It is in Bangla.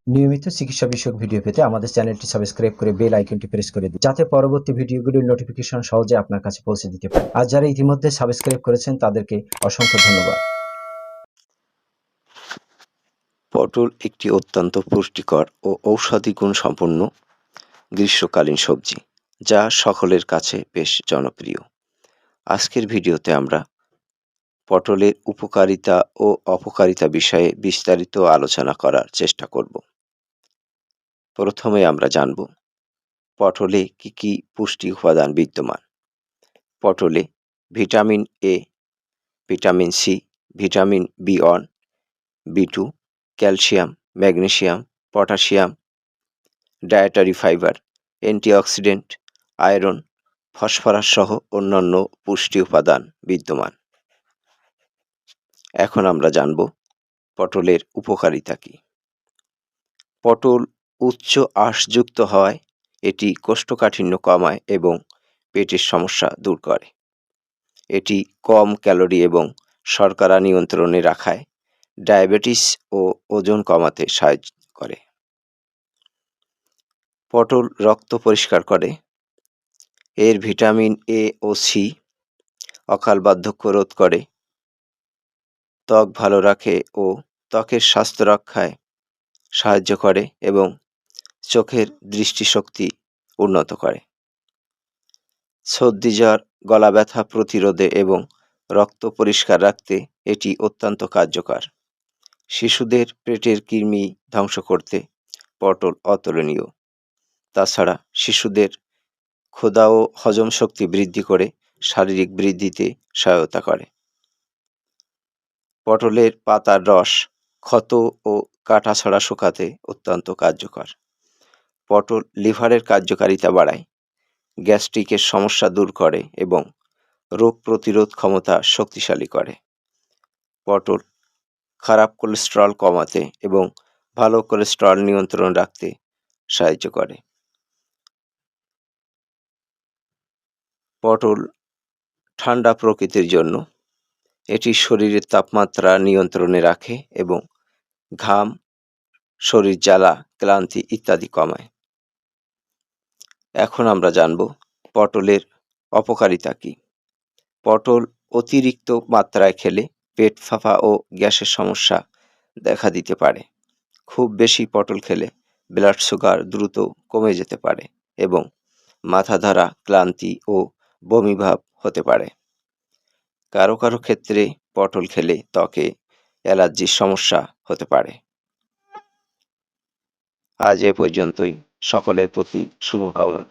নিয়মিত চিকিৎসা বিষয়ক ভিডিও পেতে আমাদের চ্যানেলটি সাবস্ক্রাইব করে বেল আইকনটি প্রেস করে দিন, যাতে পরবর্তী ভিডিওগুলির নোটিফিকেশন সহজে আপনার কাছে পৌঁছে দিতে পারে। আর যারা ইতিমধ্যে সাবস্ক্রাইব করেছেন তাদেরকে অসংখ্য ধন্যবাদ। পটল একটি অত্যন্ত পুষ্টিকর ও ঔষধি গুণ সম্পন্ন গ্রীষ্মকালীন সবজি, যা সকলের কাছে বেশ জনপ্রিয়। আজকের ভিডিওতে আমরা পটলের উপকারিতা ও অপকারিতা বিষয়ে বিস্তারিত আলোচনা করার চেষ্টা করব। প্রথমে আমরা জানব পটলে কি কি পুষ্টি উপাদান বিদ্যমান। পটলে vitamin A, vitamin C, vitamin B one, B two, calcium, magnesium, potassium, dietary fibre, antioxidant, iron, phosphorus সহ অন্যান্য পুষ্টি উপাদান বিদ্যমান। এখন আমরা জানব পটলের উপকারিতা কি। পটল উচ্চ আঁশযুক্ত হওয়ায় এটি কোষ্ঠকাঠিন্য কমায় এবং পেটের সমস্যা দূর করে। এটি কম ক্যালোরি এবং শর্করা নিয়ন্ত্রণে রাখায় ডায়াবেটিস ও ওজন কমাতে সাহায্য করে। পটল রক্ত পরিষ্কার করে। এর ভিটামিন এ ও সি অকাল বার্ধক্য রোধ করে, ত্বক ভালো রাখে ও ত্বকের স্বাস্থ্য রক্ষায় সাহায্য করে এবং চোখের দৃষ্টিশক্তি উন্নত করে। সর্দি জ্বর, গলা ব্যথা প্রতিরোধে এবং রক্ত পরিষ্কার রাখতে এটি অত্যন্ত কার্যকর। শিশুদের পেটের কৃমি ধ্বংস করতে পটল অতুলনীয়। তাছাড়া শিশুদের ক্ষুধা ও হজম শক্তি বৃদ্ধি করে শারীরিক বৃদ্ধিতে সহায়তা করে। পটলের পাতার রস ক্ষত ও কাটাছাড়া শুকাতে অত্যন্ত কার্যকর। পটল লিভারের কার্যকারিতা বাড়ায়, গ্যাস্ট্রিকের সমস্যা দূর করে এবং রোগ প্রতিরোধ ক্ষমতা শক্তিশালী করে। পটল খারাপ কোলেস্টেরল কমাতে এবং ভালো কোলেস্টেরল নিয়ন্ত্রণ রাখতে সাহায্য করে। পটল ঠান্ডা প্রকৃতির জন্য, এটি শরীরের তাপমাত্রা নিয়ন্ত্রণে রাখে এবং ঘাম, শরীর জ্বালা, ক্লান্তি ইত্যাদি কমায়। এখন আমরা জানব পটলের অপকারিতা কি। পটল অতিরিক্ত মাত্রায় খেলে পেট ফাঁপা ও গ্যাসের সমস্যা দেখা দিতে পারে। খুব বেশি পটল খেলে ব্লাড সুগার দ্রুত কমে যেতে পারে এবং মাথা ধরা, ক্লান্তি ও বমিভাব হতে পারে। কারো কারো ক্ষেত্রে পটল খেলে ত্বকে অ্যালার্জির সমস্যা হতে পারে। আজ এ পর্যন্তই। সকলের প্রতি শুভকামনা।